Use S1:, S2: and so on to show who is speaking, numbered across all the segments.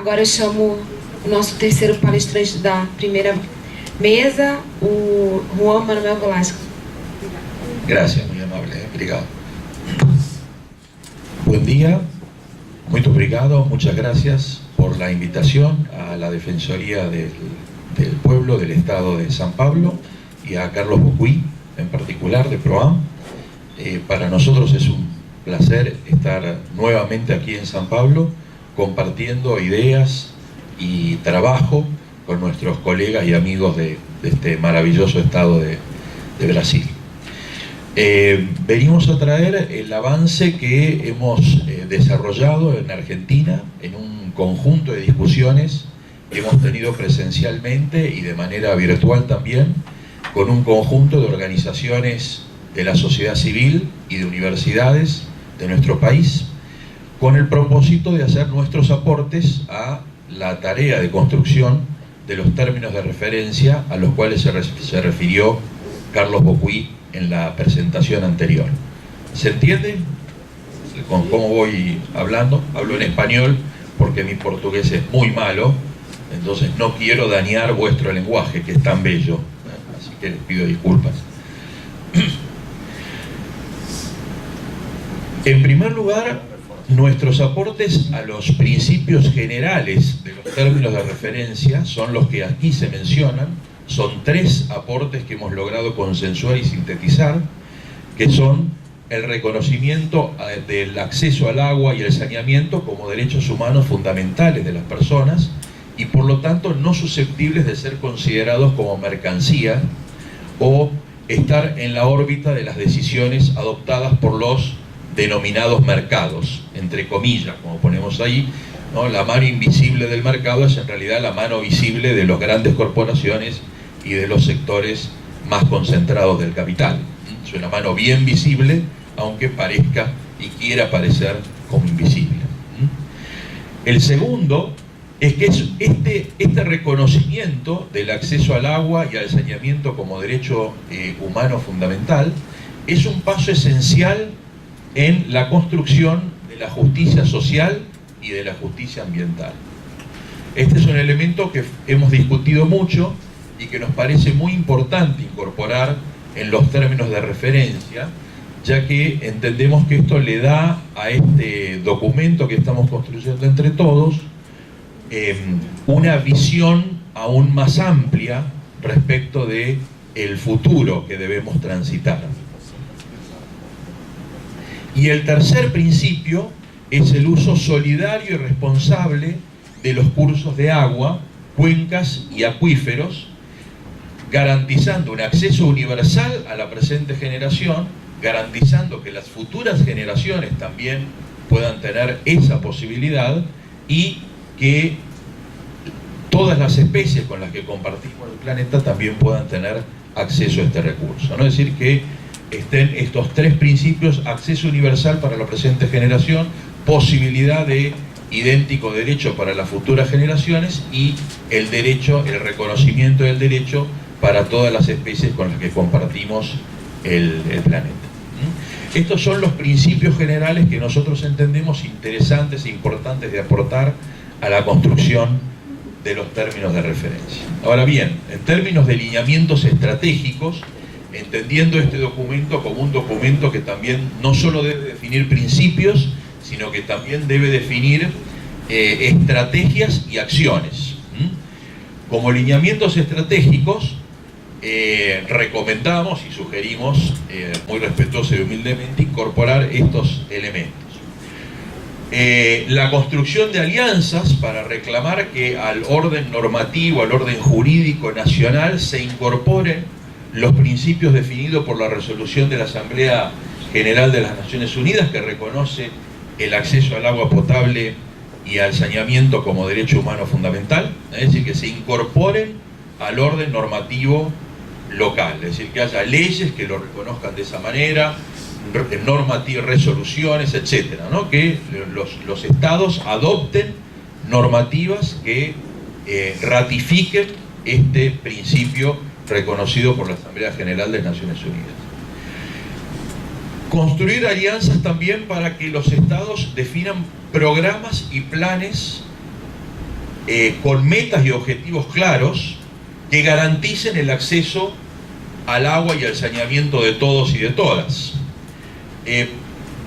S1: Agora eu chamo o nosso terceiro palestrante da primeira mesa, o Juan Manuel Velasco.
S2: Gracias, muy amable, obrigado. Buen día, muito obrigado, muchas gracias por la invitación a la Defensoría del Pueblo del Estado de San Pablo y a Carlos Bocuí, en particular de PROAM. Para nosotros es un placer estar nuevamente aquí en San Pablo compartiendo ideas y trabajo con nuestros colegas y amigos de este maravilloso estado de Brasil. Venimos a traer el avance que hemos desarrollado en Argentina en un conjunto de discusiones que hemos tenido presencialmente y de manera virtual también con un conjunto de organizaciones de la sociedad civil y de universidades de nuestro país, con el propósito de hacer nuestros aportes a la tarea de construcción de los términos de referencia a los cuales se refirió Carlos Bocuí en la presentación anterior. ¿Se entiende con cómo voy hablando? Hablo en español porque mi portugués es muy malo, entonces no quiero dañar vuestro lenguaje, que es tan bello, así que les pido disculpas. En primer lugar, nuestros aportes a los principios generales de los términos de referencia son los que aquí se mencionan. Son 3 aportes que hemos logrado consensuar y sintetizar, que son el reconocimiento del acceso al agua y el saneamiento como derechos humanos fundamentales de las personas y por lo tanto no susceptibles de ser considerados como mercancía o estar en la órbita de las decisiones adoptadas por los denominados mercados, entre comillas, como ponemos ahí, ¿no? La mano invisible del mercado es en realidad la mano visible de las grandes corporaciones y de los sectores más concentrados del capital. Es una mano bien visible, aunque parezca y quiera parecer como invisible. El segundo es que este reconocimiento del acceso al agua y al saneamiento como derecho humano fundamental es un paso esencial en la construcción de la justicia social y de la justicia ambiental. Este es un elemento que hemos discutido mucho y que nos parece muy importante incorporar en los términos de referencia, ya que entendemos que esto le da a este documento que estamos construyendo entre todos una visión aún más amplia respecto de el futuro que debemos transitar. Y el tercer principio es el uso solidario y responsable de los cursos de agua, cuencas y acuíferos, garantizando un acceso universal a la presente generación, garantizando que las futuras generaciones también puedan tener esa posibilidad y que todas las especies con las que compartimos el planeta también puedan tener acceso a este recurso, ¿no? Es decir, que estén estos 3 principios: acceso universal para la presente generación, posibilidad de idéntico derecho para las futuras generaciones y el derecho, el reconocimiento del derecho para todas las especies con las que compartimos el planeta. Estos son los principios generales que nosotros entendemos interesantes e importantes de aportar a la construcción de los términos de referencia. Ahora bien, en términos de lineamientos estratégicos, entendiendo este documento como un documento que también no solo debe definir principios, sino que también debe definir estrategias y acciones. Como lineamientos estratégicos, recomendamos y sugerimos, muy respetuoso y humildemente, incorporar estos elementos. La construcción de alianzas para reclamar que al orden normativo, al orden jurídico nacional se incorporen los principios definidos por la resolución de la Asamblea General de las Naciones Unidas, que reconoce el acceso al agua potable y al saneamiento como derecho humano fundamental, es decir, que se incorporen al orden normativo local, es decir, que haya leyes que lo reconozcan de esa manera, normativas, resoluciones, etcétera, ¿no? Que los estados adopten normativas que ratifiquen este principio reconocido por la Asamblea General de las Naciones Unidas. Construir alianzas también para que los estados definan programas y planes con metas y objetivos claros que garanticen el acceso al agua y al saneamiento de todos y de todas,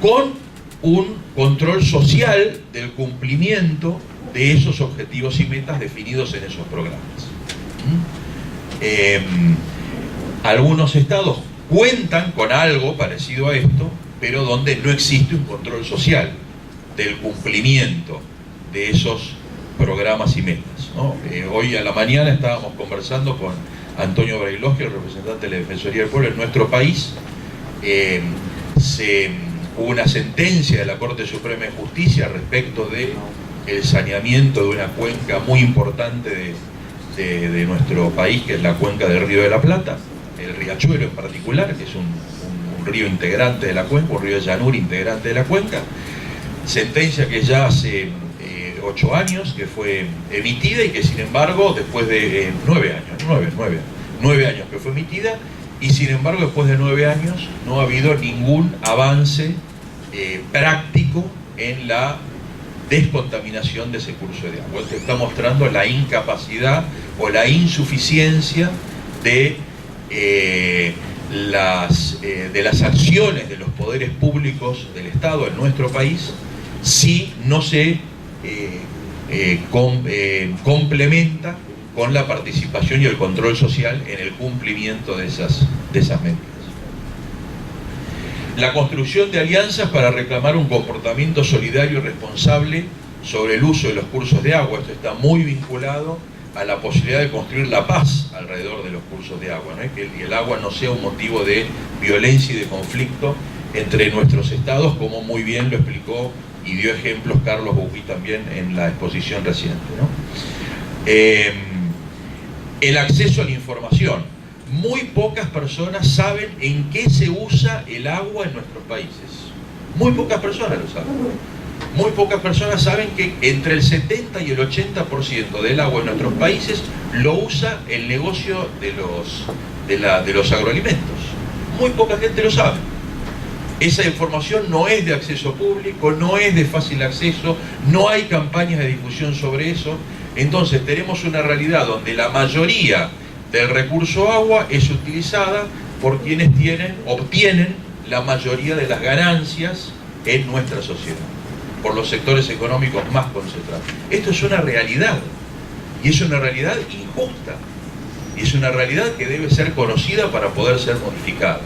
S2: con un control social del cumplimiento de esos objetivos y metas definidos en esos programas. Algunos estados cuentan con algo parecido a esto, pero donde no existe un control social del cumplimiento de esos programas y metas, ¿no? Hoy a la mañana estábamos conversando con Antonio Brailovsky, el representante de la Defensoría del Pueblo. En nuestro país hubo una sentencia de la Corte Suprema de Justicia respecto del saneamiento de una cuenca muy importante de nuestro país, que es la cuenca del Río de la Plata, el Riachuelo en particular, que es un río integrante de la cuenca, un río de llanura integrante de la cuenca. Sentencia que ya hace 8 años que fue emitida y que sin embargo después de 9 años que fue emitida, y sin embargo después de 9 años no ha habido ningún avance práctico en la descontaminación de ese curso de agua. Esto está mostrando la incapacidad o la insuficiencia de las acciones de los poderes públicos del Estado en nuestro país si no se complementa con la participación y el control social en el cumplimiento de esas metas. La construcción de alianzas para reclamar un comportamiento solidario y responsable sobre el uso de los cursos de agua. Esto está muy vinculado a la posibilidad de construir la paz alrededor de los cursos de agua, ¿no? Que el agua no sea un motivo de violencia y de conflicto entre nuestros estados, como muy bien lo explicó y dio ejemplos Carlos Bouqui también en la exposición reciente, ¿no? El acceso a la información. Muy pocas personas saben en qué se usa el agua en nuestros países. Muy pocas personas lo saben. Muy pocas personas saben que entre el 70 y el 80% del agua en nuestros países lo usa el negocio de los agroalimentos. Muy poca gente lo sabe. Esa información no es de acceso público, no es de fácil acceso, no hay campañas de difusión sobre eso. Entonces tenemos una realidad donde la mayoría del recurso agua es utilizada por quienes obtienen la mayoría de las ganancias en nuestra sociedad, por los sectores económicos más concentrados. Esto es una realidad, y es una realidad injusta, y es una realidad que debe ser conocida para poder ser modificada.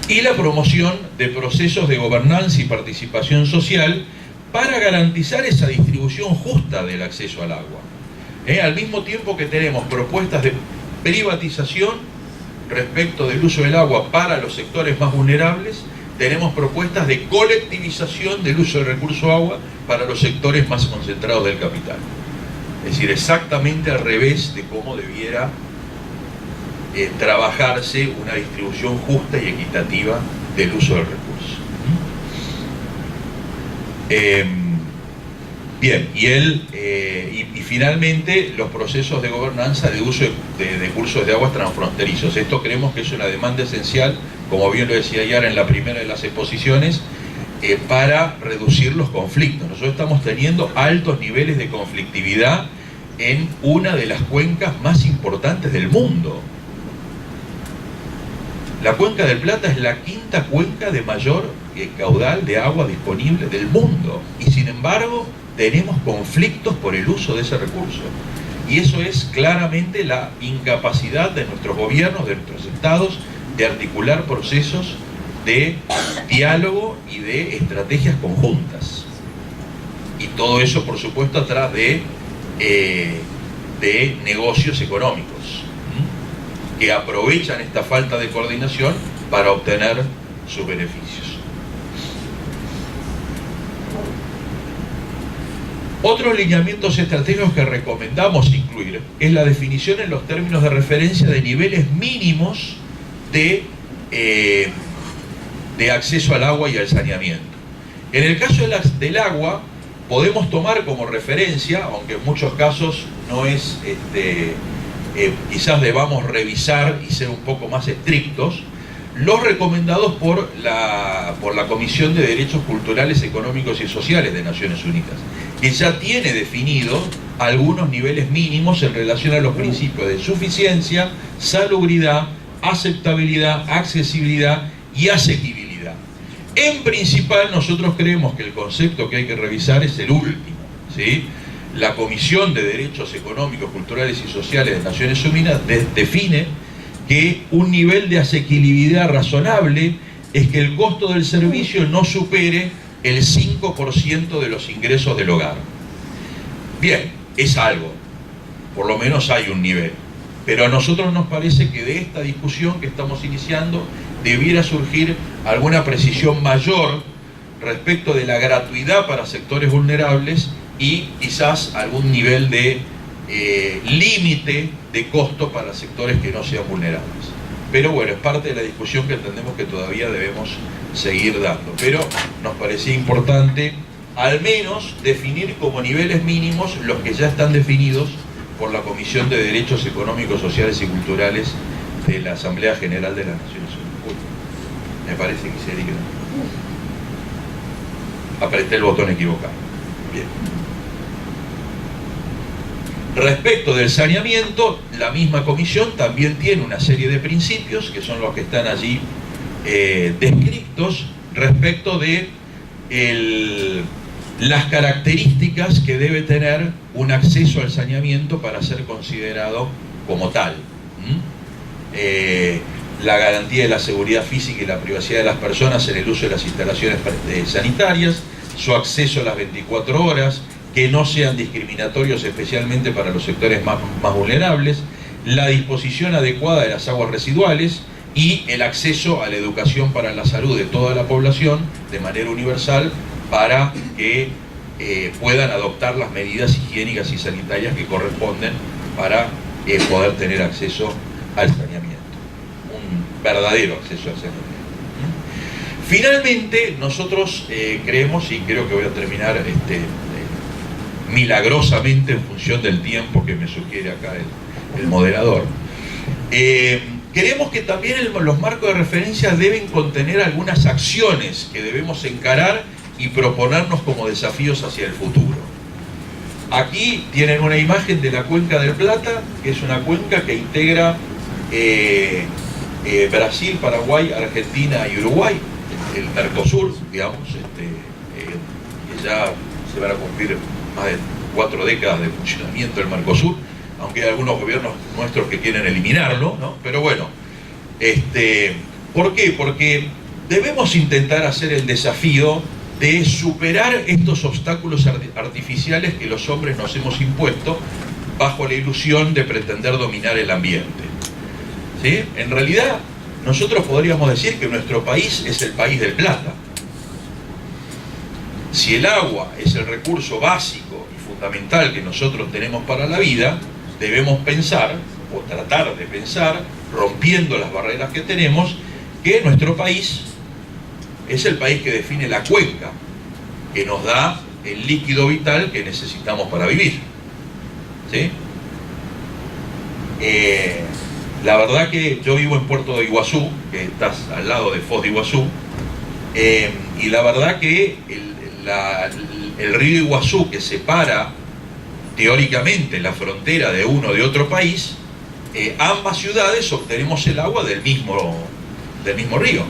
S2: Y la promoción de procesos de gobernanza y participación social para garantizar esa distribución justa del acceso al agua. Al mismo tiempo que tenemos propuestas de privatización respecto del uso del agua para los sectores más vulnerables, tenemos propuestas de colectivización del uso del recurso agua para los sectores más concentrados del capital. Es decir, exactamente al revés de cómo debiera trabajarse una distribución justa y equitativa del uso del recurso. Bien, y finalmente los procesos de gobernanza de uso de cursos de aguas transfronterizos. Esto creemos que es una demanda esencial, como bien lo decía Yara en la primera de las exposiciones, para reducir los conflictos. Nosotros estamos teniendo altos niveles de conflictividad en una de las cuencas más importantes del mundo. La cuenca del Plata es la quinta cuenca de mayor caudal de agua disponible del mundo, y sin embargo tenemos conflictos por el uso de ese recurso, y eso es claramente la incapacidad de nuestros gobiernos, de nuestros estados, de articular procesos de diálogo y de estrategias conjuntas, y todo eso por supuesto atrás de negocios económicos que aprovechan esta falta de coordinación para obtener sus beneficios. Otros lineamientos estratégicos que recomendamos incluir es la definición en los términos de referencia de niveles mínimos de acceso al agua y al saneamiento. En el caso del agua, podemos tomar como referencia, aunque en muchos casos no es quizás debamos revisar y ser un poco más estrictos, los recomendados por la Comisión de Derechos Culturales, Económicos y Sociales de Naciones Unidas, que ya tiene definido algunos niveles mínimos en relación a los principios de suficiencia, salubridad, aceptabilidad, accesibilidad y asequibilidad. En principal, nosotros creemos que el concepto que hay que revisar es el último, ¿sí? La Comisión de Derechos Económicos, Culturales y Sociales de Naciones Unidas define que un nivel de asequibilidad razonable es que el costo del servicio no supere el 5% de los ingresos del hogar. Bien, es algo, por lo menos hay un nivel. Pero a nosotros nos parece que de esta discusión que estamos iniciando debiera surgir alguna precisión mayor respecto de la gratuidad para sectores vulnerables y quizás algún nivel de límite de costo para sectores que no sean vulnerables. Pero bueno, es parte de la discusión que entendemos que todavía debemos seguir dando. Pero nos parecía importante al menos definir como niveles mínimos los que ya están definidos por la Comisión de Derechos Económicos, Sociales y Culturales de la Asamblea General de las Naciones Unidas. Me parece que se diga. Apreté el botón equivocado. Bien. Respecto del saneamiento, la misma comisión también tiene una serie de principios que son los que están allí descritos respecto de las características que debe tener un acceso al saneamiento para ser considerado como tal. La garantía de la seguridad física y la privacidad de las personas en el uso de las instalaciones sanitarias, su acceso a las 24 horas, que no sean discriminatorios especialmente para los sectores más vulnerables, la disposición adecuada de las aguas residuales y el acceso a la educación para la salud de toda la población de manera universal para que puedan adoptar las medidas higiénicas y sanitarias que corresponden para poder tener acceso al saneamiento, un verdadero acceso al saneamiento. Finalmente, nosotros creemos, y creo que voy a terminar milagrosamente en función del tiempo que me sugiere acá el moderador, creemos que también los marcos de referencia deben contener algunas acciones que debemos encarar y proponernos como desafíos hacia el futuro. Aquí tienen una imagen de la Cuenca del Plata, que es una cuenca que integra Brasil, Paraguay, Argentina y Uruguay, el Mercosur, digamos, que ya se van a cumplir más de 4 décadas de funcionamiento del Mercosur, aunque hay algunos gobiernos nuestros que quieren eliminarlo, ¿no? Pero bueno, ¿por qué? Porque debemos intentar hacer el desafío de superar estos obstáculos artificiales que los hombres nos hemos impuesto bajo la ilusión de pretender dominar el ambiente. ¿Sí? En realidad, nosotros podríamos decir que nuestro país es el país del plata. Si el agua es el recurso básico y fundamental que nosotros tenemos para la vida, debemos pensar, o tratar de pensar, rompiendo las barreras que tenemos, que nuestro país es el país que define la cuenca, que nos da el líquido vital que necesitamos para vivir. ¿Sí? La verdad que yo vivo en Puerto de Iguazú, que está al lado de Foz de Iguazú, y la verdad que el río Iguazú, que separa teóricamente la frontera de uno de otro país, ambas ciudades obtenemos el agua del mismo río,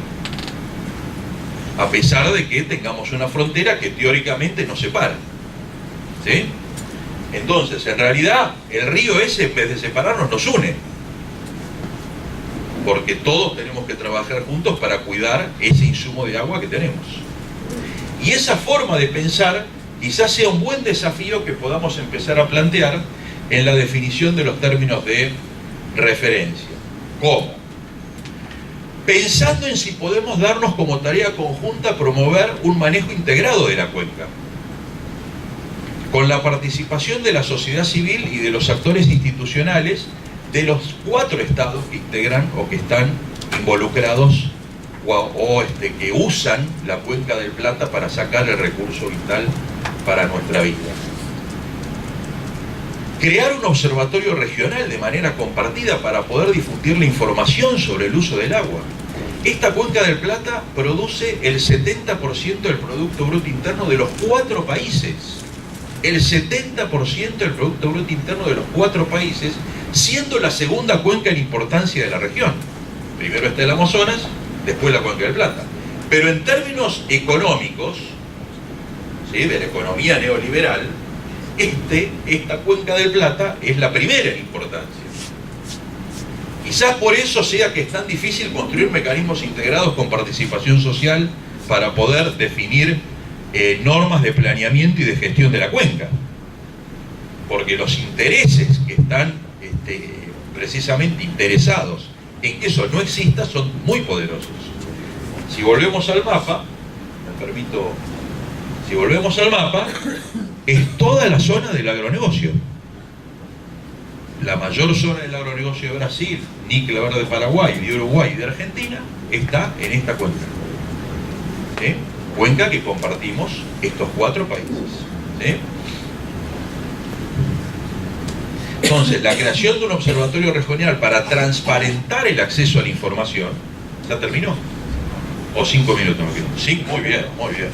S2: a pesar de que tengamos una frontera que teóricamente nos separa. ¿Sí? Entonces, en realidad, el río ese, en vez de separarnos, nos une, porque todos tenemos que trabajar juntos para cuidar ese insumo de agua que tenemos. Y esa forma de pensar quizás sea un buen desafío que podamos empezar a plantear en la definición de los términos de referencia. ¿Cómo? Pensando en si podemos darnos como tarea conjunta promover un manejo integrado de la cuenca, con la participación de la sociedad civil y de los actores institucionales de los 4 estados que integran o que están involucrados o que usan la Cuenca del Plata para sacar el recurso vital para nuestra vida. Crear un observatorio regional de manera compartida para poder difundir la información sobre el uso del agua Esta cuenca del Plata produce el 70% del Producto Bruto Interno de los 4 países. El 70% del Producto Bruto Interno de los 4 países, siendo la segunda cuenca en importancia de la región. Primero está el Amazonas, después la cuenca del Plata. Pero en términos económicos, ¿sí?, de la economía neoliberal, esta cuenca del Plata es la primera en importancia. Quizás por eso sea que es tan difícil construir mecanismos integrados con participación social para poder definir normas de planeamiento y de gestión de la cuenca. Porque los intereses que están precisamente interesados en que eso no exista son muy poderosos. Si volvemos al mapa, si volvemos al mapa, es toda la zona del agronegocio. La mayor zona del agronegocio de Brasil, níquel verde de Paraguay, de Uruguay y de Argentina, está en esta cuenca. ¿Sí? Cuenca que compartimos estos 4 países. ¿Sí? Entonces, la creación de un observatorio regional para transparentar el acceso a la información, ¿ya terminó? ¿O 5 minutos me quedo? Sí, muy bien, muy bien.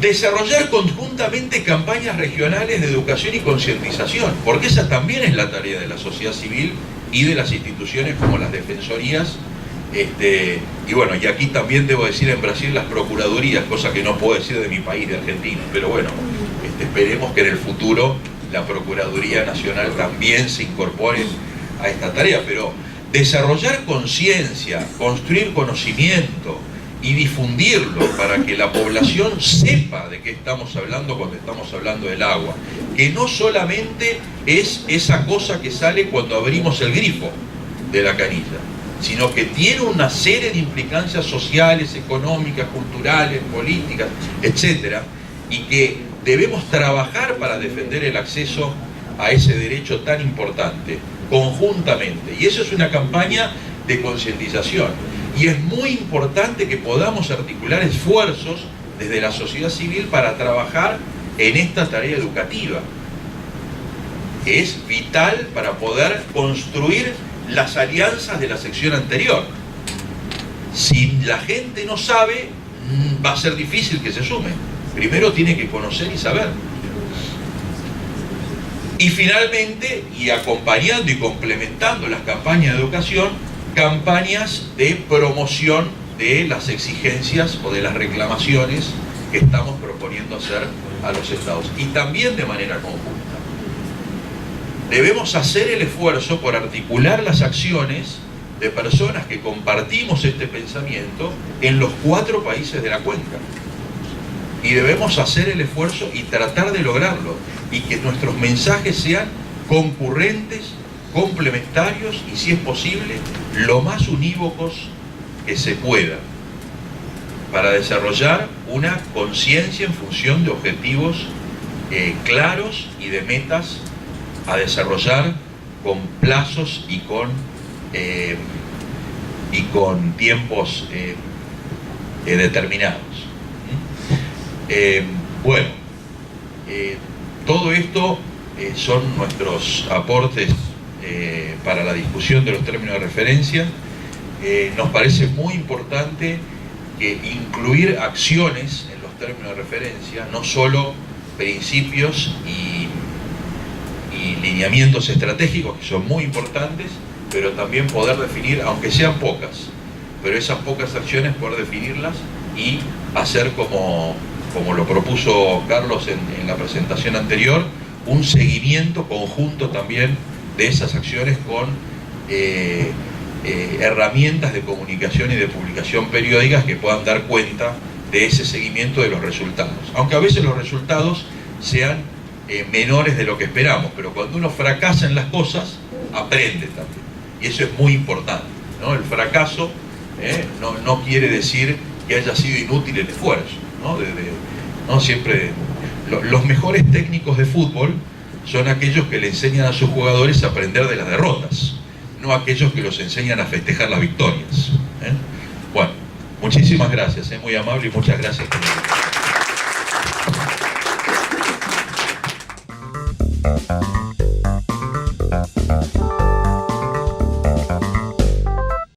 S2: Desarrollar conjuntamente campañas regionales de educación y concientización, porque esa también es la tarea de la sociedad civil y de las instituciones como las defensorías, y bueno, y aquí también debo decir en Brasil las procuradurías, cosa que no puedo decir de mi país, de Argentina, pero bueno, esperemos que en el futuro la Procuraduría Nacional también se incorpore a esta tarea, pero desarrollar conciencia, construir conocimiento y difundirlo para que la población sepa de qué estamos hablando cuando estamos hablando del agua, que no solamente es esa cosa que sale cuando abrimos el grifo de la canilla, sino que tiene una serie de implicancias sociales, económicas, culturales, políticas, etcétera, y que debemos trabajar para defender el acceso a ese derecho tan importante, conjuntamente. Y eso es una campaña de concientización. Y es muy importante que podamos articular esfuerzos desde la sociedad civil para trabajar en esta tarea educativa. Es vital para poder construir las alianzas de la sección anterior. Si la gente no sabe, va a ser difícil que se sume. Primero tiene que conocer y saber. Y finalmente, y acompañando y complementando las campañas de educación, campañas de promoción de las exigencias o de las reclamaciones que estamos proponiendo hacer a los estados. Y también de manera conjunta. Debemos hacer el esfuerzo por articular las acciones de personas que compartimos este pensamiento en los 4 países de la cuenca. Y debemos hacer el esfuerzo y tratar de lograrlo. Y que nuestros mensajes sean concurrentes, complementarios y, si es posible, lo más unívocos que se pueda, para desarrollar una conciencia en función de objetivos claros y de metas a desarrollar con plazos y con tiempos determinados. Bueno, todo esto son nuestros aportes para la discusión de los términos de referencia. Nos parece muy importante que incluir acciones en los términos de referencia, no solo principios y lineamientos estratégicos, que son muy importantes, pero también poder definir, aunque sean pocas, pero esas pocas acciones poder definirlas y hacer como lo propuso Carlos en la presentación anterior, un seguimiento conjunto también de esas acciones con herramientas de comunicación y de publicación periódicas que puedan dar cuenta de ese seguimiento de los resultados. Aunque a veces los resultados sean menores de lo que esperamos, pero cuando uno fracasa en las cosas, aprende también. Y eso es muy importante, ¿no? El fracaso no quiere decir que haya sido inútil el esfuerzo, ¿no? ¿No? Siempre los mejores técnicos de fútbol son aquellos que le enseñan a sus jugadores a aprender de las derrotas, no aquellos que los enseñan a festejar las victorias. Bueno, muchísimas gracias, muy amable, y muchas gracias por